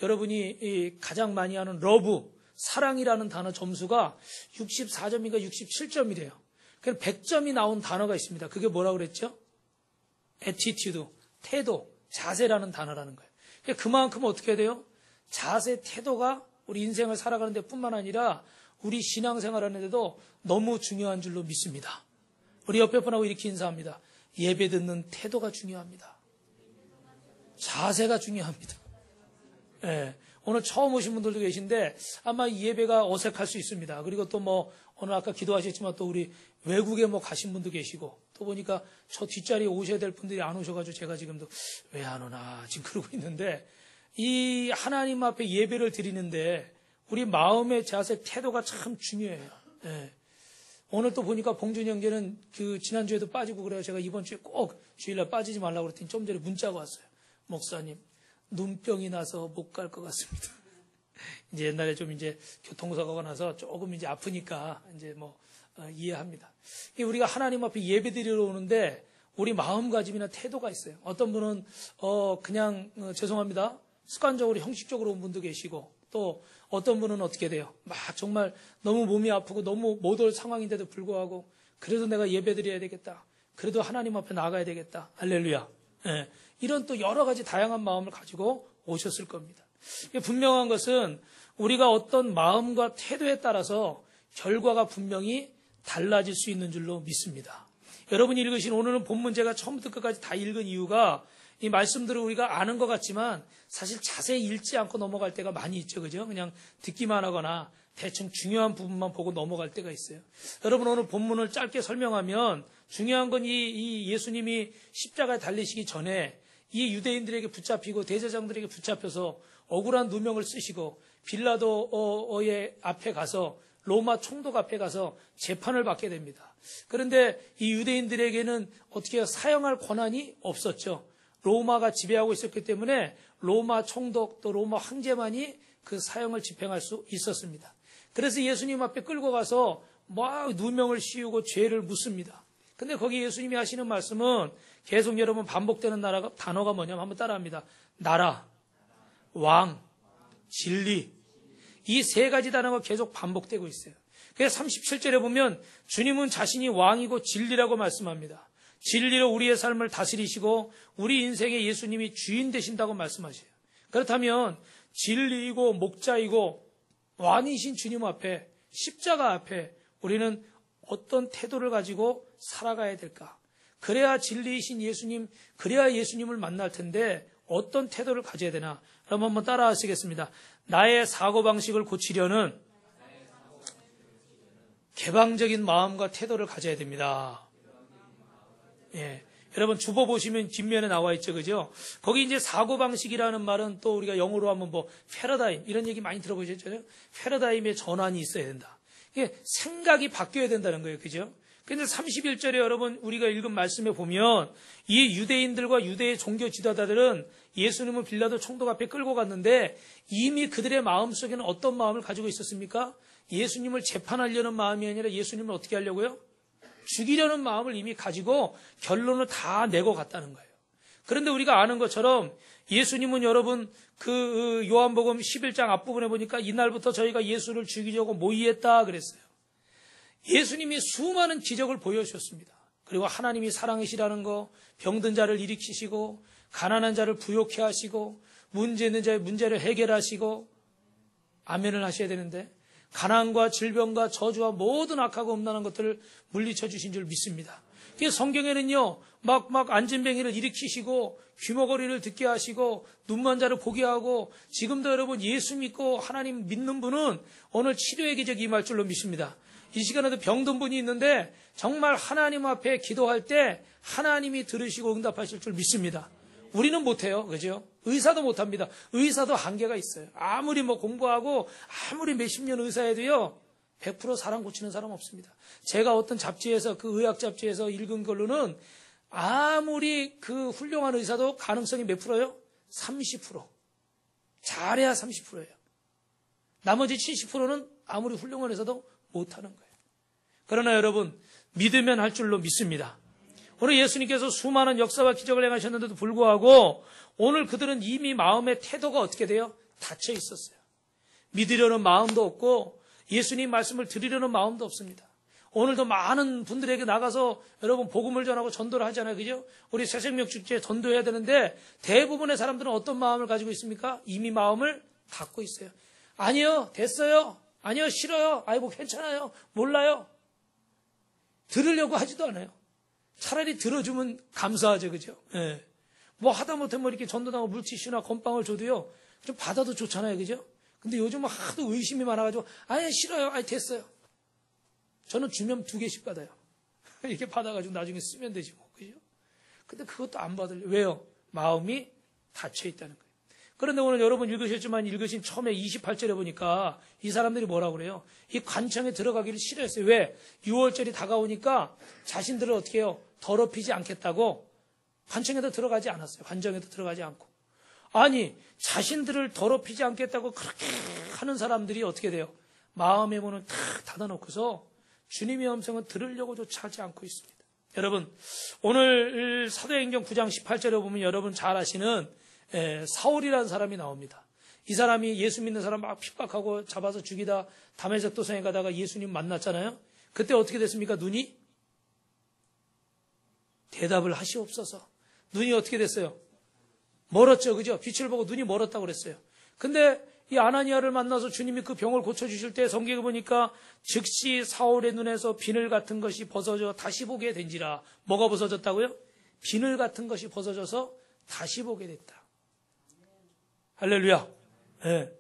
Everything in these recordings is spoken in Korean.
여러분이 가장 많이 하는 러브, 사랑이라는 단어 점수가 64점인가 67점이래요. 그럼 100점이 나온 단어가 있습니다. 그게 뭐라고 그랬죠? attitude, 태도, 자세라는 단어라는 거예요. 그만큼 어떻게 돼요? 자세, 태도가 우리 인생을 살아가는 데 뿐만 아니라 우리 신앙생활하는 데도 너무 중요한 줄로 믿습니다. 우리 옆에 분하고 이렇게 인사합니다. 예배 듣는 태도가 중요합니다. 자세가 중요합니다. 네. 오늘 처음 오신 분들도 계신데 아마 이 예배가 어색할 수 있습니다. 그리고 또 뭐 오늘 아까 기도하셨지만 또 우리 외국에 뭐 가신 분도 계시고 또 보니까 저 뒷자리에 오셔야 될 분들이 안 오셔가지고 제가 지금도 왜 안 오나 지금 그러고 있는데 이 하나님 앞에 예배를 드리는데 우리 마음의 자세, 태도가 참 중요해요. 네. 오늘 또 보니까 봉준이 형제는 그 지난주에도 빠지고 그래요. 제가 이번 주에 꼭 주일날 빠지지 말라고 그랬더니 좀 전에 문자가 왔어요. 목사님, 눈병이 나서 못 갈 것 같습니다. 이제 옛날에 좀 이제 교통사고가 나서 조금 이제 아프니까 이제 뭐 이해합니다. 우리가 하나님 앞에 예배 드리러 오는데 우리 마음가짐이나 태도가 있어요. 어떤 분은 그냥 죄송합니다. 습관적으로 형식적으로 온 분도 계시고 또 어떤 분은 어떻게 돼요? 막 정말 너무 몸이 아프고 너무 못 올 상황인데도 불구하고 그래도 내가 예배 드려야 되겠다. 그래도 하나님 앞에 나가야 되겠다. 할렐루야. 네. 이런 또 여러 가지 다양한 마음을 가지고 오셨을 겁니다. 분명한 것은 우리가 어떤 마음과 태도에 따라서 결과가 분명히 달라질 수 있는 줄로 믿습니다. 여러분이 읽으신 오늘은 본문 제가 처음부터 끝까지 다 읽은 이유가 이 말씀들을 우리가 아는 것 같지만 사실 자세히 읽지 않고 넘어갈 때가 많이 있죠. 그죠? 그냥 듣기만 하거나 대충 중요한 부분만 보고 넘어갈 때가 있어요. 여러분 오늘 본문을 짧게 설명하면 중요한 건 이 예수님이 십자가에 달리시기 전에 이 유대인들에게 붙잡히고 대제사장들에게 붙잡혀서 억울한 누명을 쓰시고 빌라도의 앞에 가서 로마 총독 앞에 가서 재판을 받게 됩니다. 그런데 이 유대인들에게는 어떻게 사형할 권한이 없었죠. 로마가 지배하고 있었기 때문에 로마 총독 또 로마 황제만이 그 사형을 집행할 수 있었습니다. 그래서 예수님 앞에 끌고 가서 막 누명을 씌우고 죄를 묻습니다. 근데 거기 예수님이 하시는 말씀은 계속 여러분 반복되는 단어가 뭐냐면 한번 따라합니다. 나라, 왕, 진리. 이 세 가지 단어가 계속 반복되고 있어요. 그래서 37절에 보면 주님은 자신이 왕이고 진리라고 말씀합니다. 진리로 우리의 삶을 다스리시고 우리 인생에 예수님이 주인 되신다고 말씀하셔요. 그렇다면 진리이고 목자이고 왕이신 주님 앞에 십자가 앞에 우리는 어떤 태도를 가지고 살아가야 될까? 그래야 진리이신 예수님, 그래야 예수님을 만날 텐데 어떤 태도를 가져야 되나? 그럼 한번 따라 하시겠습니다. 나의 사고방식을 고치려는 개방적인 마음과 태도를 가져야 됩니다. 예. 여러분 주보 보시면 뒷면에 나와 있죠. 그죠? 거기 이제 사고방식이라는 말은 또 우리가 영어로 하면 뭐 패러다임 이런 얘기 많이 들어보셨죠? 패러다임의 전환이 있어야 된다. 이게 생각이 바뀌어야 된다는 거예요. 그죠? 근데 31절에 여러분 우리가 읽은 말씀에 보면 이 유대인들과 유대의 종교 지도자들은 예수님을 빌라도 총독 앞에 끌고 갔는데 이미 그들의 마음속에는 어떤 마음을 가지고 있었습니까? 예수님을 재판하려는 마음이 아니라 예수님을 어떻게 하려고요? 죽이려는 마음을 이미 가지고 결론을 다 내고 갔다는 거예요. 그런데 우리가 아는 것처럼 예수님은 여러분 그 요한복음 11장 앞부분에 보니까 이날부터 저희가 예수를 죽이려고 모의했다 그랬어요. 예수님이 수많은 기적을 보여주셨습니다. 그리고 하나님이 사랑이시라는 거, 병든 자를 일으키시고 가난한 자를 부욕해 하시고 문제 있는 자의 문제를 해결하시고 아멘을 하셔야 되는데 가난과 질병과 저주와 모든 악하고 음란한 것들을 물리쳐 주신 줄 믿습니다. 그래서 성경에는요, 막 안진뱅이를 일으키시고 귀머거리를 듣게 하시고 눈먼 자를 보게 하고 지금도 여러분 예수 믿고 하나님 믿는 분은 오늘 치료의 기적이 임할 줄로 믿습니다. 이 시간에도 병든 분이 있는데 정말 하나님 앞에 기도할 때 하나님이 들으시고 응답하실 줄 믿습니다. 우리는 못해요. 그죠? 의사도 못합니다. 의사도 한계가 있어요. 아무리 뭐 공부하고 아무리 몇십 년 의사해도요 100% 사람 고치는 사람 없습니다. 제가 어떤 잡지에서 그 의학 잡지에서 읽은 걸로는 아무리 그 훌륭한 의사도 가능성이 몇 프로요? 30%. 잘해야 30%예요. 나머지 70%는 아무리 훌륭한 의사도 못하는 거예요. 그러나 여러분 믿으면 할 줄로 믿습니다. 오늘 예수님께서 수많은 역사와 기적을 행하셨는데도 불구하고 오늘 그들은 이미 마음의 태도가 어떻게 돼요? 닫혀 있었어요. 믿으려는 마음도 없고 예수님 말씀을 들으려는 마음도 없습니다. 오늘도 많은 분들에게 나가서 여러분 복음을 전하고 전도를 하잖아요. 그죠? 우리 새생명 축제에 전도해야 되는데 대부분의 사람들은 어떤 마음을 가지고 있습니까? 이미 마음을 닫고 있어요. 아니요, 됐어요. 아니요, 싫어요. 아이고, 괜찮아요. 몰라요. 들으려고 하지도 않아요. 차라리 들어주면 감사하죠. 그죠? 예. 뭐 하다못해 뭐 이렇게 전도당하고 물티슈나 건빵을 줘도요. 좀 받아도 좋잖아요. 그죠? 근데 요즘은 하도 의심이 많아가지고 아니, 싫어요. 아니, 됐어요. 저는 주면 2개씩 받아요. 이렇게 받아가지고 나중에 쓰면 되지 뭐. 그죠? 근데 그것도 안 받으려고. 왜요? 마음이 닫혀 있다는 거예요. 그런데 오늘 여러분 읽으셨지만 읽으신 처음에 28절에 보니까 이 사람들이 뭐라고 그래요? 이 관청에 들어가기를 싫어했어요. 왜? 6월절이 다가오니까 자신들을 어떻게 해요? 더럽히지 않겠다고 관청에도 들어가지 않았어요. 관정에도 들어가지 않고. 아니, 자신들을 더럽히지 않겠다고 그렇게 하는 사람들이 어떻게 돼요? 마음의 문을 탁 닫아놓고서 주님의 음성은 들으려고조차 하지 않고 있습니다. 여러분, 오늘 사도행전 9장 18절에 보면 여러분 잘 아시는 사울이라는 사람이 나옵니다. 이 사람이 예수 믿는 사람 막 핍박하고 잡아서 죽이다 다메섹 도성에 가다가 예수님 만났잖아요. 그때 어떻게 됐습니까? 눈이 대답을 하시옵소서. 눈이 어떻게 됐어요? 멀었죠. 그죠? 빛을 보고 눈이 멀었다고 그랬어요. 근데 이 아나니아를 만나서 주님이 그 병을 고쳐주실 때 성경에 보니까 즉시 사울의 눈에서 비늘 같은 것이 벗어져 다시 보게 된지라. 뭐가 벗어졌다고요? 비늘 같은 것이 벗어져서 다시 보게 됐다. 할렐루야. 예.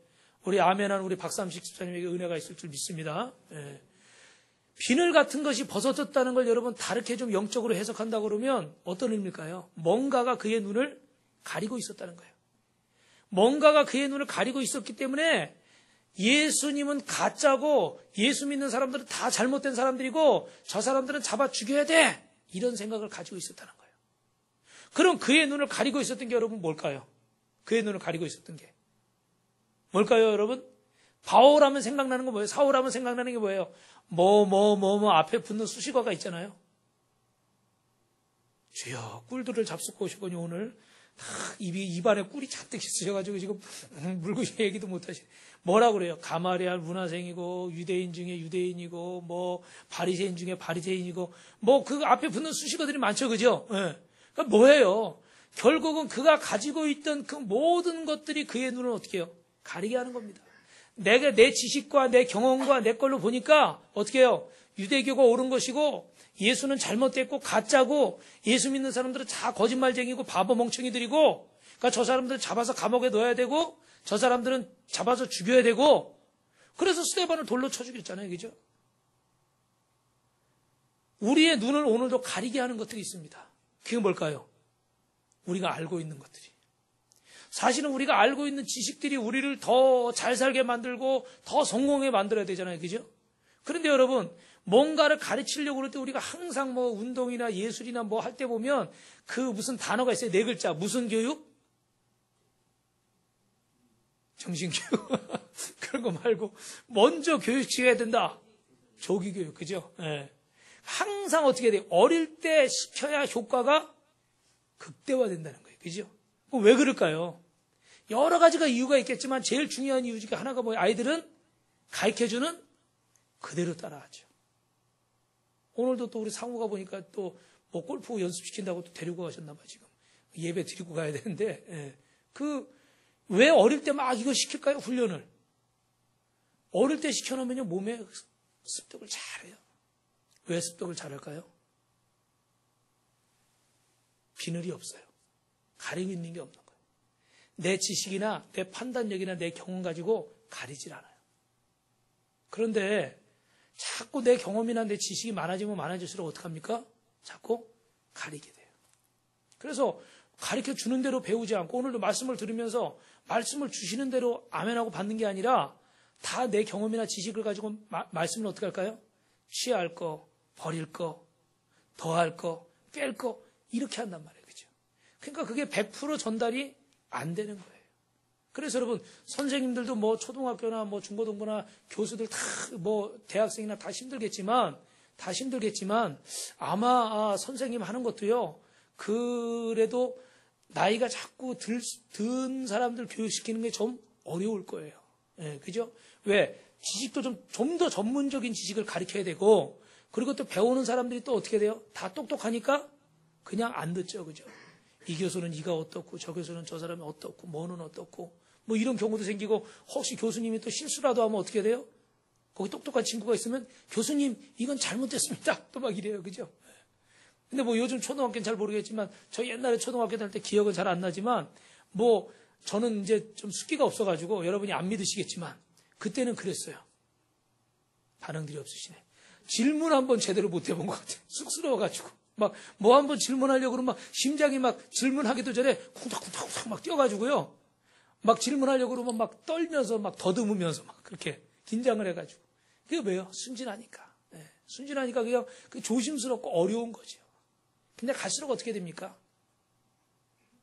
우리 아멘한 우리 박삼식 집사님에게 은혜가 있을 줄 믿습니다. 예. 비늘 같은 것이 벗어졌다는 걸 여러분 다르게 좀 영적으로 해석한다 그러면 어떤 의미일까요? 뭔가가 그의 눈을 가리고 있었다는 거예요. 뭔가가 그의 눈을 가리고 있었기 때문에 예수님은 가짜고 예수 믿는 사람들은 다 잘못된 사람들이고 저 사람들은 잡아 죽여야 돼. 이런 생각을 가지고 있었다는 거예요. 그럼 그의 눈을 가리고 있었던 게 여러분 뭘까요? 그의 눈을 가리고 있었던 게 뭘까요, 여러분? 바울하면 생각나는 거 뭐예요? 사울하면 생각나는 게 뭐예요? 앞에 붙는 수식어가 있잖아요. 주여, 꿀들을 잡숫고 오시거니 오늘 입안에 꿀이 잔뜩 있으셔가지고 지금 물고 얘기도 못하시네. 뭐라고 그래요? 가마리알 문화생이고 유대인 중에 유대인이고 뭐 바리새인 중에 바리새인이고 뭐 그 앞에 붙는 수식어들이 많죠, 그죠? 네. 그러니까 뭐예요? 결국은 그가 가지고 있던 그 모든 것들이 그의 눈을 어떻게 해요? 가리게 하는 겁니다. 내가 내 지식과 내 경험과 내 걸로 보니까 어떻게 해요? 유대교가 옳은 것이고 예수는 잘못됐고 가짜고 예수 믿는 사람들은 다 거짓말쟁이고 바보 멍청이들이고 그러니까 저 사람들은 잡아서 감옥에 넣어야 되고 저 사람들은 잡아서 죽여야 되고 그래서 스데반을 돌로 쳐 죽였잖아요. 그죠? 우리의 눈을 오늘도 가리게 하는 것들이 있습니다. 그게 뭘까요? 우리가 알고 있는 것들이. 사실은 우리가 알고 있는 지식들이 우리를 더 잘 살게 만들고 더 성공하게 만들어야 되잖아요. 그죠? 그런데 여러분, 뭔가를 가르치려고 그럴 때 우리가 항상 뭐 운동이나 예술이나 뭐 할 때 보면 그 무슨 단어가 있어요. 4글자. 무슨 교육? 정신교육. 그런 거 말고 먼저 교육시켜야 된다. 조기교육. 그죠? 네. 항상 어떻게 돼요? 어릴 때 시켜야 효과가 극대화된다는 거예요. 그죠? 왜 그럴까요? 여러 가지가 이유가 있겠지만 제일 중요한 이유 중에 하나가 뭐예요? 아이들은 가르쳐주는 그대로 따라하죠. 오늘도 또 우리 상우가 보니까 또 뭐 골프 연습시킨다고 또 데리고 가셨나 봐, 지금. 예배 드리고 가야 되는데, 예. 왜 어릴 때 막 이거 시킬까요? 훈련을. 어릴 때 시켜놓으면요, 몸에 습득을 잘해요. 왜 습득을 잘할까요? 비늘이 없어요. 가리고 있는 게 없는 거예요. 내 지식이나 내 판단력이나 내 경험 가지고 가리질 않아요. 그런데 자꾸 내 경험이나 내 지식이 많아지면 많아질수록 어떡합니까? 자꾸 가리게 돼요. 그래서 가르쳐 주는 대로 배우지 않고 오늘도 말씀을 들으면서 말씀을 주시는 대로 아멘하고 받는 게 아니라 다 내 경험이나 지식을 가지고 말씀을 어떻게 할까요? 취할 거, 버릴 거, 더할 거, 뺄 거 이렇게 한단 말이에요. 그죠? 그러니까 그게 100% 전달이 안 되는 거예요. 그래서 여러분 선생님들도 뭐 초등학교나 뭐 중고등부나 교수들 다 뭐 대학생이나 다 힘들겠지만 아마 선생님 하는 것도요. 그래도 나이가 자꾸 든 사람들 교육시키는 게 좀 어려울 거예요. 예, 그죠? 왜? 지식도 좀 더 전문적인 지식을 가르쳐야 되고, 그리고 또 배우는 사람들이 또 어떻게 돼요? 다 똑똑하니까 그냥 안 듣죠. 그죠? 이 교수는 이가 어떻고, 저 교수는 저 사람이 어떻고, 뭐는 어떻고, 뭐 이런 경우도 생기고, 혹시 교수님이 또 실수라도 하면 어떻게 돼요? 거기 똑똑한 친구가 있으면, 교수님, 이건 잘못됐습니다. 또 막 이래요. 그죠? 근데 뭐 요즘 초등학교는 잘 모르겠지만, 저 옛날에 초등학교 다닐 때 기억은 잘 안 나지만, 뭐, 저는 이제 좀 숫기가 없어가지고 여러분이 안 믿으시겠지만, 그때는 그랬어요. 반응들이 없으시네. 질문 한번 제대로 못 해본 것 같아요. 쑥스러워가지고. 막, 뭐 한번 질문하려고 그러면 막 심장이 막 질문하기도 전에 쿵닥쿵닥쿵닥 막 뛰어가지고요. 막 질문하려고 그러면 막 떨면서 막 더듬으면서 막 그렇게 긴장을 해가지고. 그게 왜요? 순진하니까. 네. 순진하니까 그냥 조심스럽고 어려운 거죠. 근데 갈수록 어떻게 됩니까?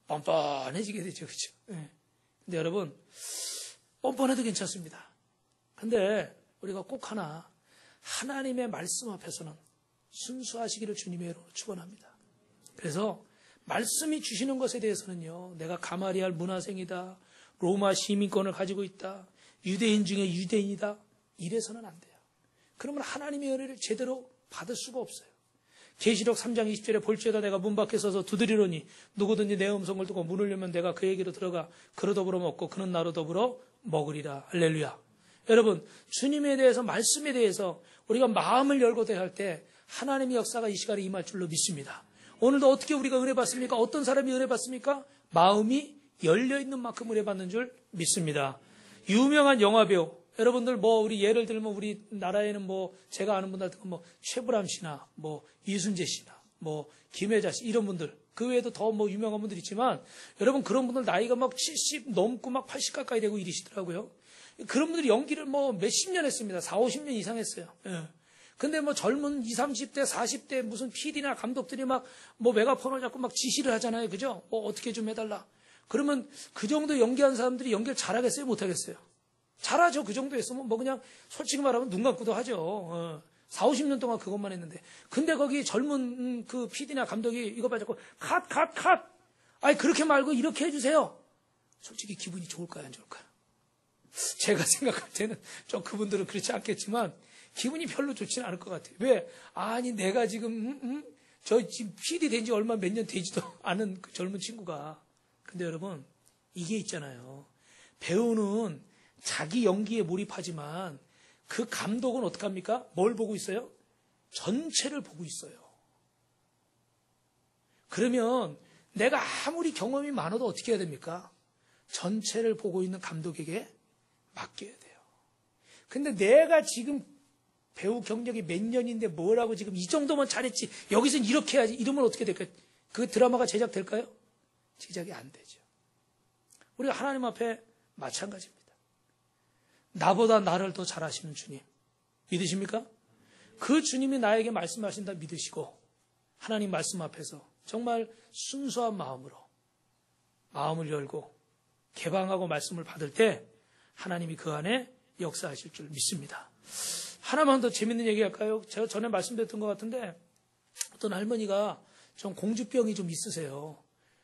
뻔뻔해지게 되죠. 그죠? 네. 근데 여러분, 뻔뻔해도 괜찮습니다. 근데 우리가 꼭 하나님의 말씀 앞에서는 순수하시기를 주님의 이름으로 축원합니다. 그래서 말씀이 주시는 것에 대해서는요, 내가 가마리알 문화생이다, 로마 시민권을 가지고 있다, 유대인 중에 유대인이다, 이래서는 안 돼요. 그러면 하나님의 은혜를 제대로 받을 수가 없어요. 계시록 3장 20절에 볼지어다 내가 문 밖에 서서 두드리노니 누구든지 내 음성을 듣고 문을 열면 내가 그에게로 들어가 그로 더불어 먹고 그는 나로 더불어 먹으리라. 할렐루야. 여러분, 주님에 대해서, 말씀에 대해서 우리가 마음을 열고 대할 때 하나님의 역사가 이 시간에 임할 줄로 믿습니다. 오늘도 어떻게 우리가 은혜 받습니까? 어떤 사람이 은혜 받습니까? 마음이 열려있는 만큼 은혜 받는 줄 믿습니다. 유명한 영화배우, 여러분들 뭐 우리 예를 들면 우리 나라에는 뭐 제가 아는 분들 뭐 최불암 씨나 뭐 이순재 씨나 뭐 김혜자 씨 이런 분들, 그 외에도 더 뭐 유명한 분들 있지만, 여러분 그런 분들 나이가 막 70 넘고 막 80 가까이 되고 이러시더라고요. 그런 분들이 연기를 뭐 몇십 년 했습니다. 4, 50년 이상 했어요. 예. 근데 뭐 젊은 20, 30대, 40대 무슨 PD나 감독들이 막 뭐 메가폰을 잡고 막 지시를 하잖아요. 그죠? 뭐 어떻게 좀 해달라. 그러면 그 정도 연기한 사람들이 연기를 잘하겠어요? 못하겠어요? 잘하죠. 그 정도 했으면 뭐 그냥 솔직히 말하면 눈 감고도 하죠. 4, 50년 동안 그것만 했는데. 근데 거기 젊은 그 PD나 감독이 이거 봐자고 컷. 아니 그렇게 말고 이렇게 해주세요. 솔직히 기분이 좋을까요? 안 좋을까요? 제가 생각할 때는 좀 그분들은 그렇지 않겠지만 기분이 별로 좋지는 않을 것 같아요. 왜? 아니 내가 지금 저 지금 PD 된 지 얼마 몇 년 되지도 않은 그 젊은 친구가. 근데 여러분 이게 있잖아요. 배우는 자기 연기에 몰입하지만 그 감독은 어떡합니까? 뭘 보고 있어요? 전체를 보고 있어요. 그러면 내가 아무리 경험이 많아도 어떻게 해야 됩니까? 전체를 보고 있는 감독에게 맡겨야 돼요. 근데 내가 지금 배우 경력이 몇 년인데 뭐라고 지금 이 정도만 잘했지 여기서는 이렇게 해야지 이러면 어떻게 될까요? 그 드라마가 제작될까요? 제작이 안 되죠. 우리가 하나님 앞에 마찬가지입니다. 나보다 나를 더 잘하시는 주님 믿으십니까? 그 주님이 나에게 말씀하신다 믿으시고 하나님 말씀 앞에서 정말 순수한 마음으로 마음을 열고 개방하고 말씀을 받을 때 하나님이 그 안에 역사하실 줄 믿습니다. 하나만 더 재밌는 얘기 할까요? 제가 전에 말씀드렸던 것 같은데 어떤 할머니가 좀 공주병이 좀 있으세요.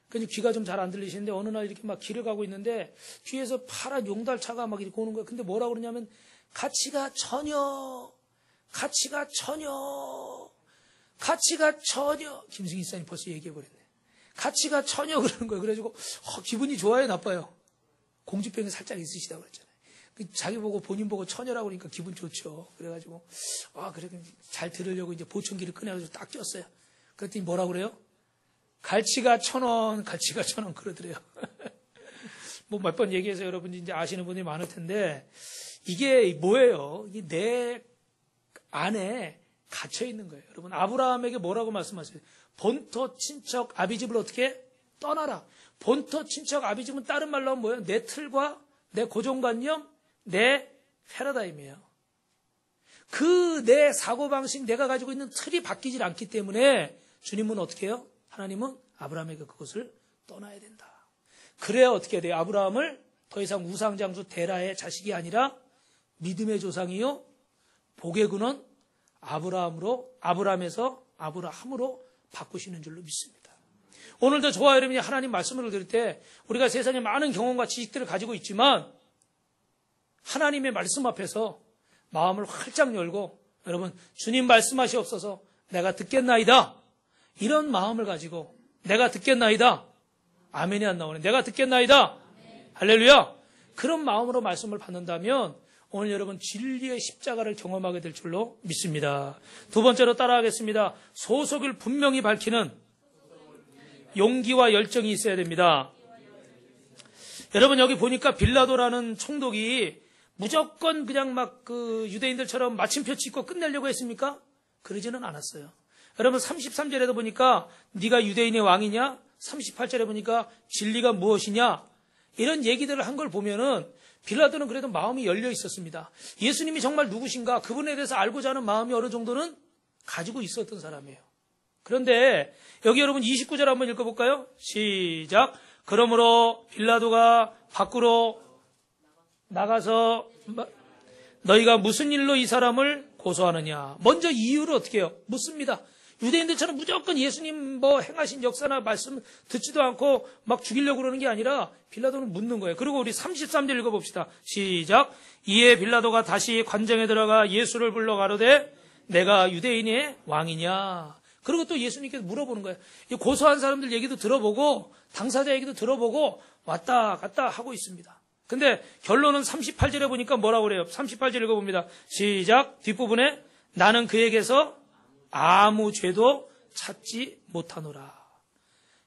그래서 귀가 좀 잘 안 들리시는데 어느 날 이렇게 막 길을 가고 있는데 뒤에서 파란 용달차가 막 이렇게 오는 거예요. 근데 뭐라고 그러냐면 가치가 전혀 김승희 사님 벌써 얘기해버렸네. 가치가 전혀 그러는 거예요. 그래가지고 기분이 좋아요 나빠요? 공주병이 살짝 있으시다고 그랬잖아요. 자기 보고 본인 보고 처녀라고 그러니까 기분 좋죠. 그래가지고 그래 잘 들으려고 이제 보청기를 꺼내가지고 딱 꼈어요. 그랬더니 뭐라 그래요? 갈치가 1,000원 그러더래요. 뭐 몇 번 얘기해서 여러분이 이제 아시는 분이 많을 텐데 이게 뭐예요? 이게 내 안에 갇혀 있는 거예요. 여러분 아브라함에게 뭐라고 말씀하세요? 본토 친척 아비집을 어떻게 떠나라. 본토 친척 아비집은 다른 말로 하면 뭐예요? 내 틀과 내 고정관념, 내 패러다임이에요. 그 내 사고방식, 내가 가지고 있는 틀이 바뀌질 않기 때문에 주님은 어떻게 해요? 하나님은 아브라함에게 그것을 떠나야 된다. 그래야 어떻게 돼요? 아브라함을 더 이상 우상장수 데라의 자식이 아니라 믿음의 조상이요 복의 근원 아브라함에서 아브라함으로 바꾸시는 줄로 믿습니다. 오늘도 저와 여러분이 하나님 말씀을 들을 때 우리가 세상에 많은 경험과 지식들을 가지고 있지만 하나님의 말씀 앞에서 마음을 활짝 열고 여러분 주님 말씀하시옵소서 내가 듣겠나이다. 이런 마음을 가지고 내가 듣겠나이다. 아멘이 안 나오네. 내가 듣겠나이다. 할렐루야. 그런 마음으로 말씀을 받는다면 오늘 여러분 진리의 십자가를 경험하게 될 줄로 믿습니다. 두 번째로 따라하겠습니다. 소속을 분명히 밝히는 용기와 열정이 있어야 됩니다. 여러분 여기 보니까 빌라도라는 총독이 무조건 그냥 막 그 유대인들처럼 마침표 찍고 끝내려고 했습니까? 그러지는 않았어요. 여러분 33절에도 보니까 네가 유대인의 왕이냐? 38절에 보니까 진리가 무엇이냐? 이런 얘기들을 한 걸 보면은 빌라도는 그래도 마음이 열려 있었습니다. 예수님이 정말 누구신가? 그분에 대해서 알고자 하는 마음이 어느 정도는 가지고 있었던 사람이에요. 그런데 여기 여러분 29절 한번 읽어볼까요? 시작. 그러므로 빌라도가 밖으로 나가서 너희가 무슨 일로 이 사람을 고소하느냐. 먼저 이유를 어떻게 해요? 묻습니다. 유대인들처럼 무조건 예수님 뭐 행하신 역사나 말씀 듣지도 않고 막 죽이려고 그러는 게 아니라 빌라도는 묻는 거예요. 그리고 우리 33절 읽어봅시다. 시작. 이에 빌라도가 다시 관정에 들어가 예수를 불러 가로되 내가 유대인의 왕이냐. 그리고 또 예수님께서 물어보는 거예요. 이 고소한 사람들 얘기도 들어보고 당사자 얘기도 들어보고 왔다 갔다 하고 있습니다. 근데 결론은 38절에 보니까 뭐라고 그래요? 38절 읽어봅니다. 시작. 뒷부분에 나는 그에게서 아무 죄도 찾지 못하노라.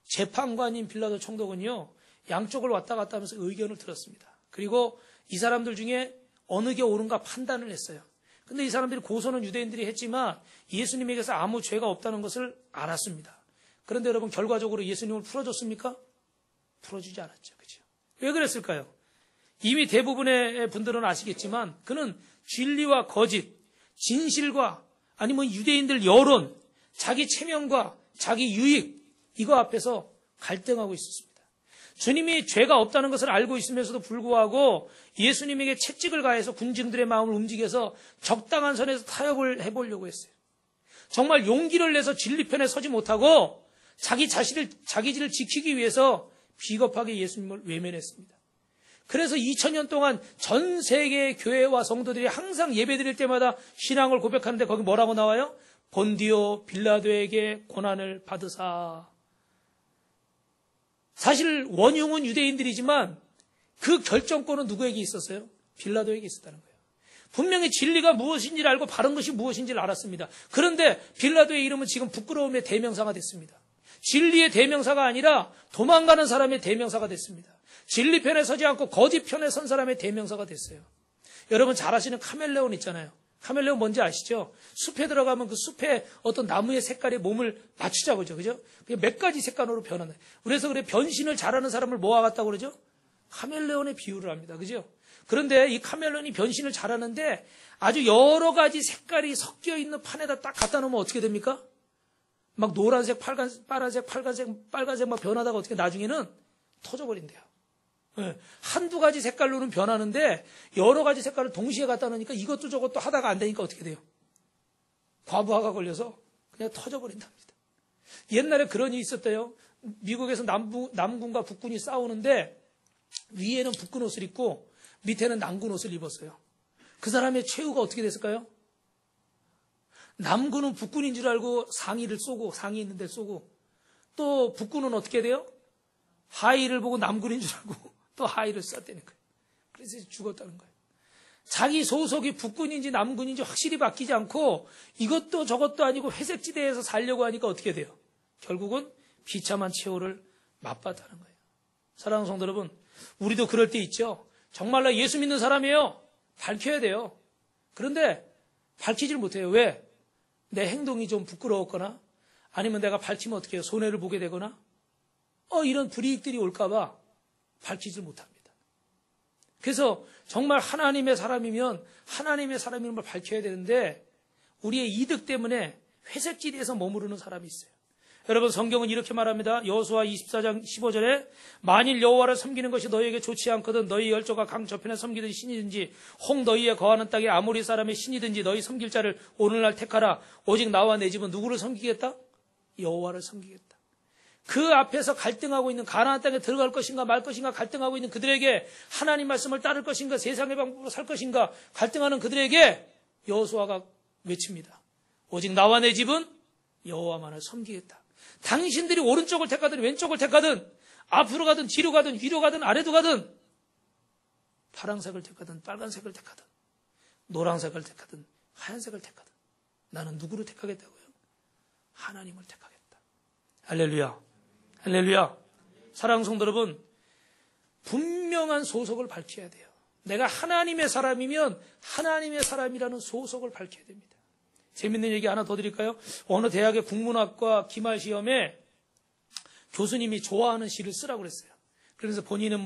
재판관인 빌라도 총독은요, 양쪽을 왔다 갔다 하면서 의견을 들었습니다. 그리고 이 사람들 중에 어느 게 옳은가 판단을 했어요. 근데 이 사람들이 고소는 유대인들이 했지만 예수님에게서 아무 죄가 없다는 것을 알았습니다. 그런데 여러분 결과적으로 예수님을 풀어줬습니까? 풀어주지 않았죠. 그죠? 왜 그랬을까요? 이미 대부분의 분들은 아시겠지만 그는 진리와 거짓, 진실과 아니면 유대인들 여론, 자기 체면과 자기 유익 이거 앞에서 갈등하고 있었습니다. 주님이 죄가 없다는 것을 알고 있으면서도 불구하고 예수님에게 채찍을 가해서 군중들의 마음을 움직여서 적당한 선에서 타협을 해보려고 했어요. 정말 용기를 내서 진리편에 서지 못하고 자기 자기를 지키기 위해서 비겁하게 예수님을 외면했습니다. 그래서 2000년 동안 전 세계의 교회와 성도들이 항상 예배드릴 때마다 신앙을 고백하는데 거기 뭐라고 나와요? 본디오 빌라도에게 고난을 받으사. 사실 원흉은 유대인들이지만 그 결정권은 누구에게 있었어요? 빌라도에게 있었다는 거예요. 분명히 진리가 무엇인지를 알고 바른 것이 무엇인지를 알았습니다. 그런데 빌라도의 이름은 지금 부끄러움의 대명사가 됐습니다. 진리의 대명사가 아니라 도망가는 사람의 대명사가 됐습니다. 진리 편에 서지 않고 거짓 편에 선 사람의 대명사가 됐어요. 여러분 잘 아시는 카멜레온 있잖아요. 카멜레온 뭔지 아시죠? 숲에 들어가면 그 숲에 어떤 나무의 색깔에 몸을 맞추자고 그러죠. 그죠? 몇 가지 색깔로 변하는. 그래서 그래 변신을 잘하는 사람을 모아갔다고 그러죠? 카멜레온의 비유를 합니다. 그죠? 그런데 이 카멜레온이 변신을 잘하는데 아주 여러 가지 색깔이 섞여 있는 판에다 딱 갖다 놓으면 어떻게 됩니까? 막 노란색, 파란색, 빨간색 막 변하다가 어떻게 나중에는 터져버린대요. 네. 한두 가지 색깔로는 변하는데 여러 가지 색깔을 동시에 갖다 놓으니까 이것도 저것도 하다가 안 되니까 어떻게 돼요? 과부하가 걸려서 그냥 터져버린답니다. 옛날에 그런 일이 있었대요. 미국에서 남군과 북군이 싸우는데 위에는 북군 옷을 입고 밑에는 남군 옷을 입었어요. 그 사람의 최후가 어떻게 됐을까요? 남군은 북군인 줄 알고 상의를 쏘고 상의 있는 데 쏘고 또 북군은 어떻게 돼요? 하의를 보고 남군인 줄 알고 또 하의를 쐈다는 거예요. 그래서 죽었다는 거예요. 자기 소속이 북군인지 남군인지 확실히 바뀌지 않고 이것도 저것도 아니고 회색지대에서 살려고 하니까 어떻게 돼요? 결국은 비참한 최후를 맛봤다는 거예요. 사랑하는 성도 여러분, 우리도 그럴 때 있죠. 정말로 예수 믿는 사람이에요. 밝혀야 돼요. 그런데 밝히질 못해요. 왜? 내 행동이 좀 부끄러웠거나 아니면 내가 밝히면 어떻게 해요? 손해를 보게 되거나 이런 불이익들이 올까 봐 밝히질 못합니다. 그래서 정말 하나님의 사람이면 하나님의 사람인 걸 밝혀야 되는데 우리의 이득 때문에 회색지대에서 머무르는 사람이 있어요. 여러분 성경은 이렇게 말합니다. 여호수아 24장 15절에 만일 여호와를 섬기는 것이 너희에게 좋지 않거든 너희 열조가 강 저편에 섬기던 신이든지 혹 너희의 거하는 땅에 아모리 사람의 신이든지 너희 섬길 자를 오늘날 택하라. 오직 나와 내 집은 누구를 섬기겠다? 여호와를 섬기겠다. 그 앞에서 갈등하고 있는 가나안 땅에 들어갈 것인가 말 것인가 갈등하고 있는 그들에게 하나님 말씀을 따를 것인가 세상의 방법으로 살 것인가 갈등하는 그들에게 여호수아가 외칩니다. 오직 나와 내 집은 여호와만을 섬기겠다. 당신들이 오른쪽을 택하든 왼쪽을 택하든 앞으로 가든 뒤로 가든 위로 가든 아래로 가든 파란색을 택하든 빨간색을 택하든 노란색을 택하든 하얀색을 택하든 나는 누구를 택하겠다고요? 하나님을 택하겠다. 할렐루야. 할렐루야. 사랑하는 성도 여러분, 분명한 소속을 밝혀야 돼요. 내가 하나님의 사람이면 하나님의 사람이라는 소속을 밝혀야 됩니다. 재밌는 얘기 하나 더 드릴까요? 어느 대학의 국문학과 기말 시험에 교수님이 좋아하는 시를 쓰라고 그랬어요. 그래서 본인은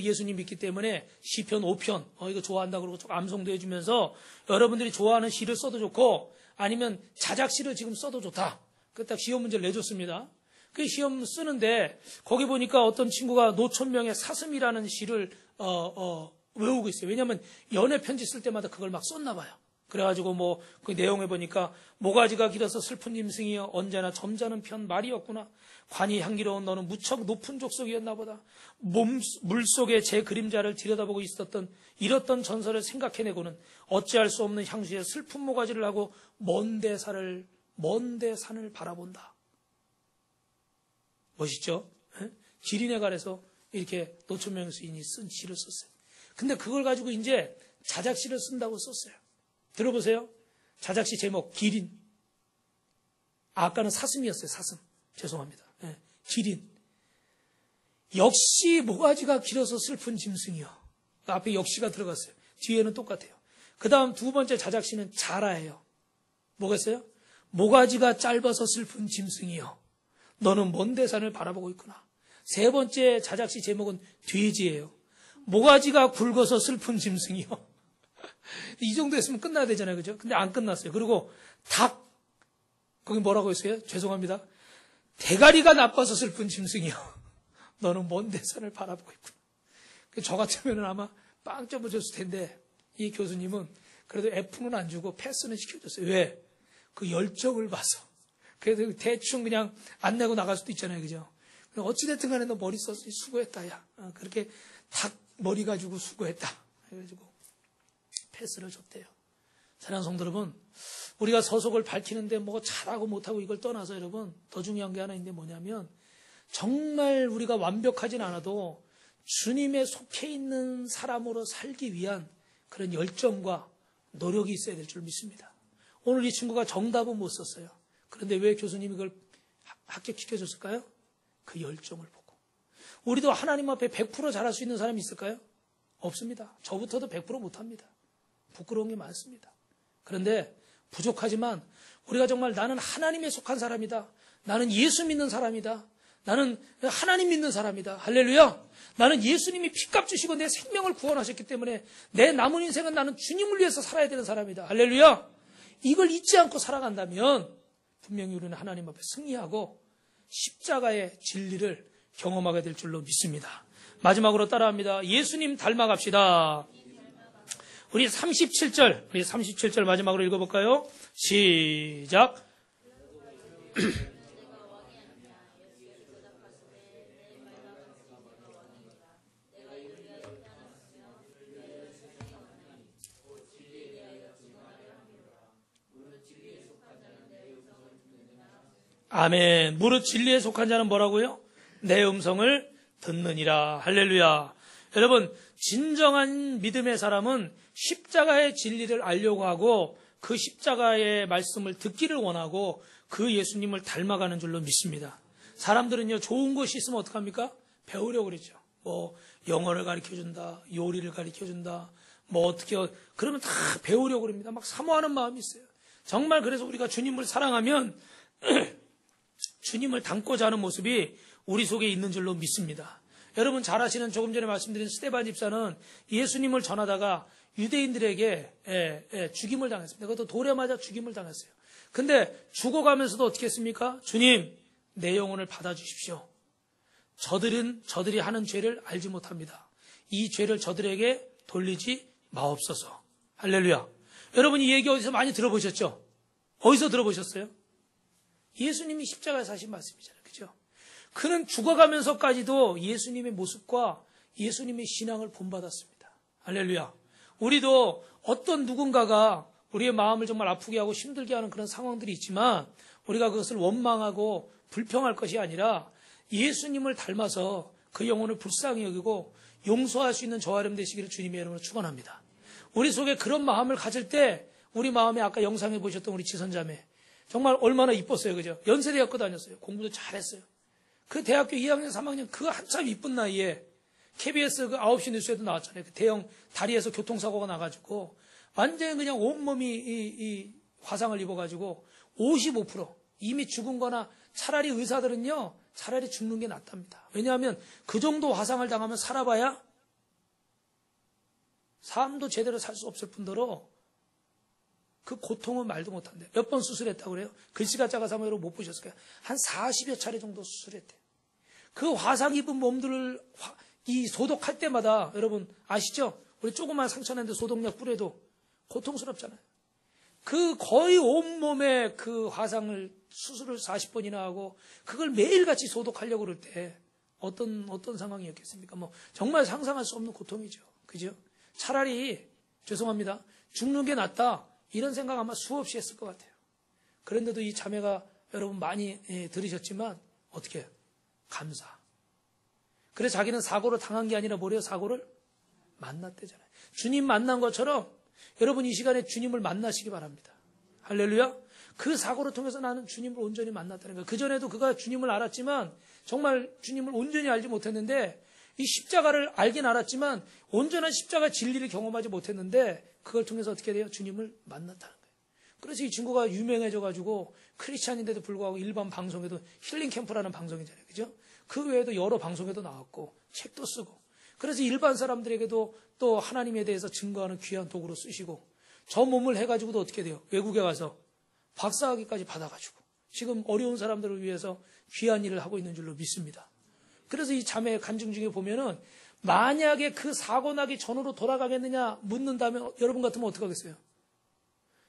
예수님 믿기 때문에 시편 5편, 이거 좋아한다 그러고 좀 암송도 해주면서 여러분들이 좋아하는 시를 써도 좋고 아니면 자작시를 지금 써도 좋다. 그 딱 시험 문제를 내줬습니다. 그 시험 쓰는데 거기 보니까 어떤 친구가 노천명의 사슴이라는 시를 외우고 있어요. 왜냐하면 연애 편지 쓸 때마다 그걸 막 썼나 봐요. 그래가지고 그 내용에 보니까 모가지가 길어서 슬픈 짐승이여 언제나 점잖은 편 말이었구나. 관이 향기로운 너는 무척 높은 족속이었나 보다. 물속에 제 그림자를 들여다보고 있었던 이렇던 전설을 생각해내고는 어찌할 수 없는 향수에 슬픈 모가지를 하고 먼 데산을 바라본다. 멋있죠? 기린의 갈에서 이렇게 노천명 시인이 쓴 시를 썼어요. 근데 그걸 가지고 이제 자작시를 쓴다고 썼어요. 들어보세요. 자작시 제목 기린. 아까는 사슴이었어요. 사슴. 죄송합니다. 기린. 역시 모가지가 길어서 슬픈 짐승이요. 앞에 역시가 들어갔어요. 뒤에는 똑같아요. 그 다음 두 번째 자작시는 자라예요. 뭐겠어요? 모가지가 짧아서 슬픈 짐승이요. 너는 먼 대산을 바라보고 있구나. 세 번째 자작시 제목은 돼지예요. 모가지가 굵어서 슬픈 짐승이요. 이 정도 했으면 끝나야 되잖아요. 그죠? 근데 안 끝났어요. 그리고 닭. 거기 뭐라고 했어요? 죄송합니다. 대가리가 나빠서 슬픈 짐승이요. 너는 먼 대산을 바라보고 있구나. 저 같으면 아마 빵점을 줬을 텐데 이 교수님은 그래도 F는 안 주고 패스는 시켜줬어요. 왜? 그 열정을 봐서. 그래도 대충 그냥 안 내고 나갈 수도 있잖아요. 그죠? 어찌됐든 간에 너 머리 써서 수고했다. 야. 그렇게 닭 머리 가지고 수고했다. 해가지고 패스를 줬대요. 사랑하는 성도 여러분, 우리가 서속을 밝히는데 잘하고 못하고 이걸 떠나서 여러분 더 중요한 게 하나 있는데 뭐냐면 정말 우리가 완벽하진 않아도 주님에 속해 있는 사람으로 살기 위한 그런 열정과 노력이 있어야 될 줄 믿습니다. 오늘 이 친구가 정답은 못 썼어요. 그런데 왜 교수님이 그걸 합격시켜줬을까요? 그 열정을 보고. 우리도 하나님 앞에 100% 잘할 수 있는 사람이 있을까요? 없습니다. 저부터도 100% 못합니다. 부끄러운 게 많습니다. 그런데 부족하지만 우리가 정말 나는 하나님에 속한 사람이다. 나는 예수 믿는 사람이다. 나는 하나님 믿는 사람이다. 할렐루야. 나는 예수님이 피값 주시고 내 생명을 구원하셨기 때문에 내 남은 인생은 나는 주님을 위해서 살아야 되는 사람이다. 할렐루야. 이걸 잊지 않고 살아간다면 분명히 우리는 하나님 앞에 승리하고 십자가의 진리를 경험하게 될 줄로 믿습니다. 마지막으로 따라합니다. 예수님 닮아갑시다. 우리 37절 마지막으로 읽어볼까요? 시작. 아멘. 무릇 진리에 속한 자는 뭐라고요? 내 음성을 듣느니라. 할렐루야. 여러분, 진정한 믿음의 사람은 십자가의 진리를 알려고 하고 그 십자가의 말씀을 듣기를 원하고 그 예수님을 닮아가는 줄로 믿습니다. 사람들은요, 좋은 것이 있으면 어떡합니까? 배우려고 그러죠. 영어를 가르쳐준다, 요리를 가르쳐준다, 그러면 다 배우려고 그럽니다. 막 사모하는 마음이 있어요. 정말 그래서 우리가 주님을 사랑하면 주님을 닮고자 하는 모습이 우리 속에 있는 줄로 믿습니다. 여러분 잘 아시는 조금 전에 말씀드린 스데반 집사는 예수님을 전하다가 유대인들에게 죽임을 당했습니다. 그것도 돌에 맞아 죽임을 당했어요. 근데 죽어가면서도 어떻게 했습니까? 주님, 내 영혼을 받아주십시오. 저들이 하는 죄를 알지 못합니다. 이 죄를 저들에게 돌리지 마옵소서. 할렐루야. 여러분 이 얘기 어디서 많이 들어보셨죠? 어디서 들어보셨어요? 예수님이 십자가에서 하신 말씀이잖아요. 그죠? 그는 죽어가면서까지도 예수님의 모습과 예수님의 신앙을 본받았습니다. 할렐루야. 우리도 어떤 누군가가 우리의 마음을 정말 아프게 하고 힘들게 하는 그런 상황들이 있지만 우리가 그것을 원망하고 불평할 것이 아니라 예수님을 닮아서 그 영혼을 불쌍히 여기고 용서할 수 있는 저와 여러분 되시기를 주님의 이름으로 축원합니다. 우리 속에 그런 마음을 가질 때 우리 마음에 아까 영상에 보셨던 우리 지선자매 정말 얼마나 이뻤어요. 그죠? 연세대학교 다녔어요. 공부도 잘했어요. 그 대학교 2학년, 3학년 그 한참 이쁜 나이에 KBS 그 9시 뉴스에도 나왔잖아요. 그 대형 다리에서 교통사고가 나가지고 완전히 그냥 온몸이 이 화상을 입어가지고 55% 이미 죽은 거나 차라리 의사들은요, 차라리 죽는 게 낫답니다. 왜냐하면 그 정도 화상을 당하면 살아봐야 삶도 제대로 살 수 없을 뿐더러 그 고통은 말도 못한대. 몇 번 수술했다고 그래요? 글씨가 작아서 아마 여러분 못 보셨을 거예요. 한 40여 차례 정도 수술했대. 그 화상 입은 몸들을 이 소독할 때마다 여러분 아시죠? 우리 조그만 상처 났는데 소독약 뿌려도 고통스럽잖아요. 그 거의 온몸에 그 화상을 수술을 40번이나 하고 그걸 매일같이 소독하려고 그럴 때 어떤 상황이었겠습니까? 뭐 정말 상상할 수 없는 고통이죠. 그죠? 차라리 죄송합니다. 죽는 게 낫다. 이런 생각 아마 수없이 했을 것 같아요. 그런데도 이 자매가 여러분 많이 들으셨지만 어떻게 해요? 감사. 그래서 자기는 사고를 당한 게 아니라 뭐래요? 사고를 만났대잖아요. 주님 만난 것처럼 여러분 이 시간에 주님을 만나시기 바랍니다. 할렐루야. 그 사고를 통해서 나는 주님을 온전히 만났다는 거예요. 그전에도 그가 주님을 알았지만 정말 주님을 온전히 알지 못했는데 이 십자가를 알긴 알았지만 온전한 십자가 진리를 경험하지 못했는데 그걸 통해서 어떻게 돼요? 주님을 만났다는 거예요. 그래서 이 친구가 유명해져가지고 크리스찬인데도 불구하고 일반 방송에도 힐링 캠프라는 방송이잖아요. 그죠? 그 외에도 여러 방송에도 나왔고 책도 쓰고 그래서 일반 사람들에게도 또 하나님에 대해서 증거하는 귀한 도구로 쓰시고 저 몸을 해가지고도 어떻게 돼요? 외국에 가서 박사학위까지 받아가지고 지금 어려운 사람들을 위해서 귀한 일을 하고 있는 줄로 믿습니다. 그래서 이 자매의 간증 중에 보면은 만약에 그 사고 나기 전으로 돌아가겠느냐 묻는다면 여러분 같으면 어떻게 하겠어요?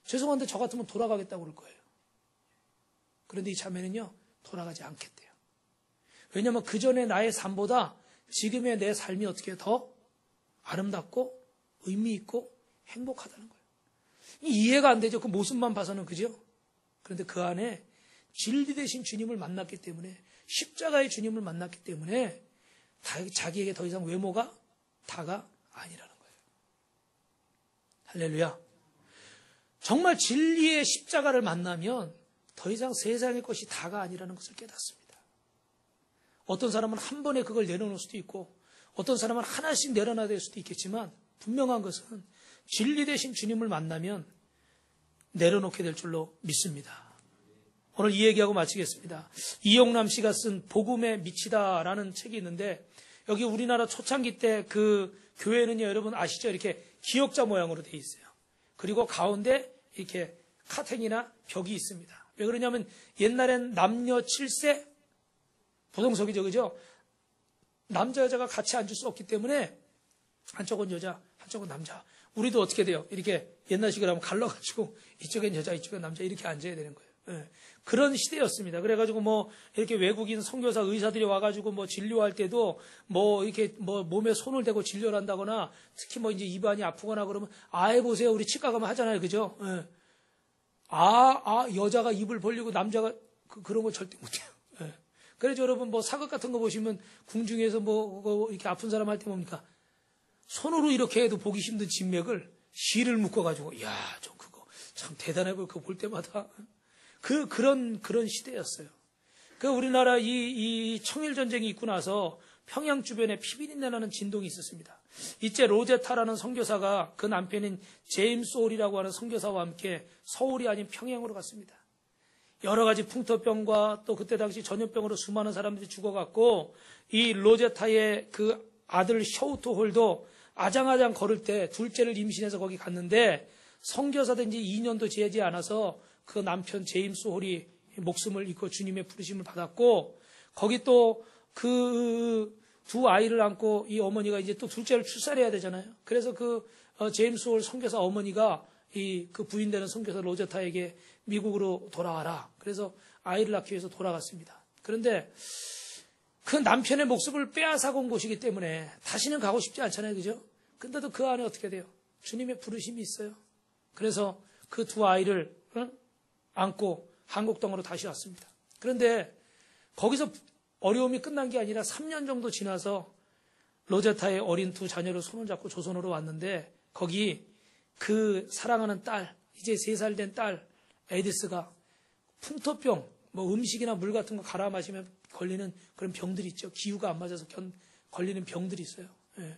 죄송한데 저 같으면 돌아가겠다고 그럴 거예요. 그런데 이 자매는요 돌아가지 않겠대요. 왜냐하면 그 전에 나의 삶보다 지금의 내 삶이 어떻게 더 아름답고 의미 있고 행복하다는 거예요. 이해가 안 되죠. 그 모습만 봐서는. 그죠? 그런데 그 안에 진리 되신 주님을 만났기 때문에 십자가의 주님을 만났기 때문에 자기에게 더 이상 외모가 다가 아니라는 거예요. 할렐루야. 정말 진리의 십자가를 만나면 더 이상 세상의 것이 다가 아니라는 것을 깨닫습니다. 어떤 사람은 한 번에 그걸 내려놓을 수도 있고 어떤 사람은 하나씩 내려놔야 될 수도 있겠지만 분명한 것은 진리 되신 주님을 만나면 내려놓게 될 줄로 믿습니다. 오늘 이 얘기하고 마치겠습니다. 이용남 씨가 쓴 복음에 미치다라는 책이 있는데 여기 우리나라 초창기 때 그 교회는요 여러분 아시죠? 이렇게 기역자 모양으로 되어 있어요. 그리고 가운데 이렇게 카텐이나 벽이 있습니다. 왜 그러냐면 옛날엔 남녀 7세 부동석이죠. 그죠? 남자 여자가 같이 앉을 수 없기 때문에 한쪽은 여자 한쪽은 남자. 우리도 어떻게 돼요? 이렇게 옛날식으로 하면 갈라가지고 이쪽엔 여자 이쪽엔 남자 이렇게 앉아야 되는 거예요. 예. 그런 시대였습니다. 그래가지고 뭐 이렇게 외국인 선교사 의사들이 와가지고 뭐 진료할 때도 뭐 이렇게 뭐 몸에 손을 대고 진료를 한다거나 특히 뭐 이제 입안이 아프거나 그러면 보세요. 우리 치과 가면 하잖아요. 그죠? 예. 여자가 입을 벌리고 남자가 그런 거 절대 못해요. 예. 그래서 여러분 뭐 사극 같은 거 보시면 궁중에서 뭐 이렇게 아픈 사람 할 때 뭡니까? 손으로 이렇게 해도 보기 힘든 진맥을 실을 묶어가지고 저 그거 참 대단하고 그거 볼 때마다 그런 시대였어요. 우리나라 이 청일전쟁이 있고 나서 평양 주변에 피비린내 나는 진동이 있었습니다. 이때 로제타라는 선교사가 그 남편인 제임스 올이라고 하는 선교사와 함께 서울이 아닌 평양으로 갔습니다. 여러 가지 풍토병과 또 그때 당시 전염병으로 수많은 사람들이 죽어갔고 이 로제타의 그 아들 셔우트 홀도 아장아장 걸을 때 둘째를 임신해서 거기 갔는데 선교사된 지 2년도 지나지 않아서 그 남편 제임스 홀이 목숨을 잃고 주님의 부르심을 받았고 거기 또 그 두 아이를 안고 이 어머니가 이제 또 둘째를 출산해야 되잖아요. 그래서 제임스 홀 선교사 어머니가 그 부인되는 선교사 로제타에게 미국으로 돌아와라. 그래서 아이를 낳기 위해서 돌아갔습니다. 그런데 그 남편의 목숨을 빼앗아온 곳이기 때문에 다시는 가고 싶지 않잖아요. 그죠? 근데도 그 안에 어떻게 돼요? 주님의 부르심이 있어요. 그래서 그 두 아이를 안고 한국 땅으로 다시 왔습니다. 그런데 거기서 어려움이 끝난 게 아니라 3년 정도 지나서 로제타의 어린 두 자녀를 손을 잡고 조선으로 왔는데 거기 그 사랑하는 딸, 이제 3살 된 딸 에디스가 풍토병, 뭐 음식이나 물 같은 거 갈아 마시면 걸리는 그런 병들이 있죠. 기후가 안 맞아서 걸리는 병들이 있어요. 예.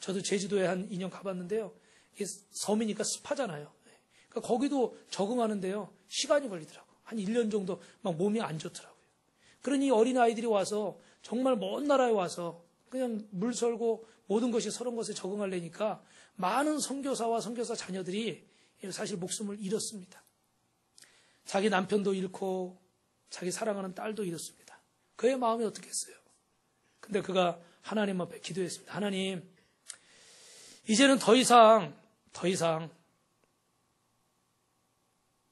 저도 제주도에 한 2년 가봤는데요. 이게 섬이니까 습하잖아요. 그러니까 거기도 적응하는데요. 시간이 걸리더라고요. 한 1년 정도 막 몸이 안 좋더라고요. 그러니 어린아이들이 와서 정말 먼 나라에 와서 그냥 물 설고 모든 것이 서른 것에 적응하려니까 많은 선교사와 선교사 자녀들이 사실 목숨을 잃었습니다. 자기 남편도 잃고 자기 사랑하는 딸도 잃었습니다. 그의 마음이 어떻겠어요? 근데 그가 하나님 앞에 기도했습니다. 하나님, 이제는 더 이상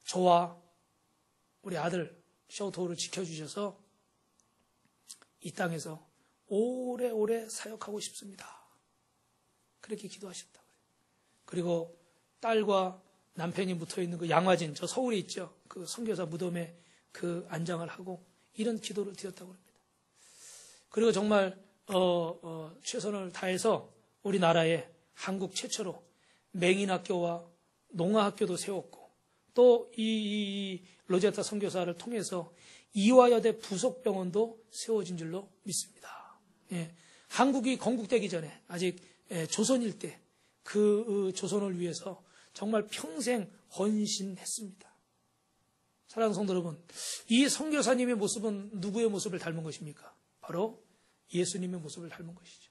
저와 우리 아들 셔우토우를 지켜주셔서 이 땅에서 오래오래 사역하고 싶습니다. 그렇게 기도하셨다고요. 그리고 딸과 남편이 묻어있는 그 양화진, 저 서울에 있죠. 그 선교사 무덤에 그 안장을 하고 이런 기도를 드렸다고 합니다. 그리고 정말 최선을 다해서 우리나라에 한국 최초로 맹인학교와 농아학교도 세웠고 또 이 로제타 선교사를 통해서 이화여대 부속병원도 세워진 줄로 믿습니다. 예, 한국이 건국되기 전에 아직 조선일 때 그 조선을 위해서 정말 평생 헌신했습니다. 사랑하는 성도 여러분, 이 선교사님의 모습은 누구의 모습을 닮은 것입니까? 바로 예수님의 모습을 닮은 것이죠.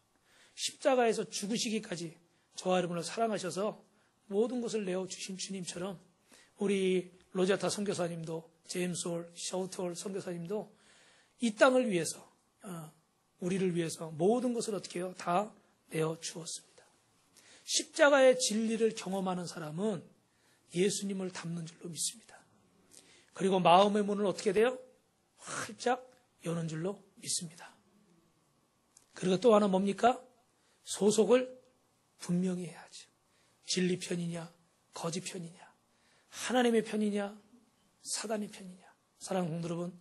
십자가에서 죽으시기까지 저와 여러분을 사랑하셔서 모든 것을 내어주신 주님처럼 우리 로제타 선교사님도 제임스 홀, 셔우트홀 선교사님도 이 땅을 위해서 우리를 위해서 모든 것을 어떻게 해요? 다 내어주었습니다. 십자가의 진리를 경험하는 사람은 예수님을 닮는 줄로 믿습니다. 그리고 마음의 문을 어떻게 돼요? 활짝 여는 줄로 믿습니다. 그리고 또 하나 뭡니까? 소속을 분명히 해야죠. 진리 편이냐 거짓 편이냐, 하나님의 편이냐 사단의 편이냐. 사랑하는 성도 여러분,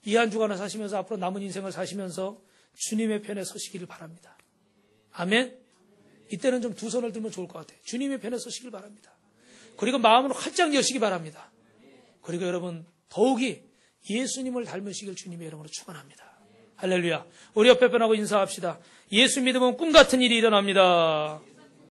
이 한 주간을 사시면서 앞으로 남은 인생을 사시면서 주님의 편에 서시기를 바랍니다. 아멘. 이때는 좀 두 손을 들면 좋을 것 같아요. 주님의 편에 서시길 바랍니다. 그리고 마음을 활짝 여시기 바랍니다. 그리고 여러분 더욱이 예수님을 닮으시길 주님의 이름으로 축원합니다. 할렐루야. 우리 옆에 분하고 인사합시다. 예수 믿으면 꿈 같은 일이 일어납니다.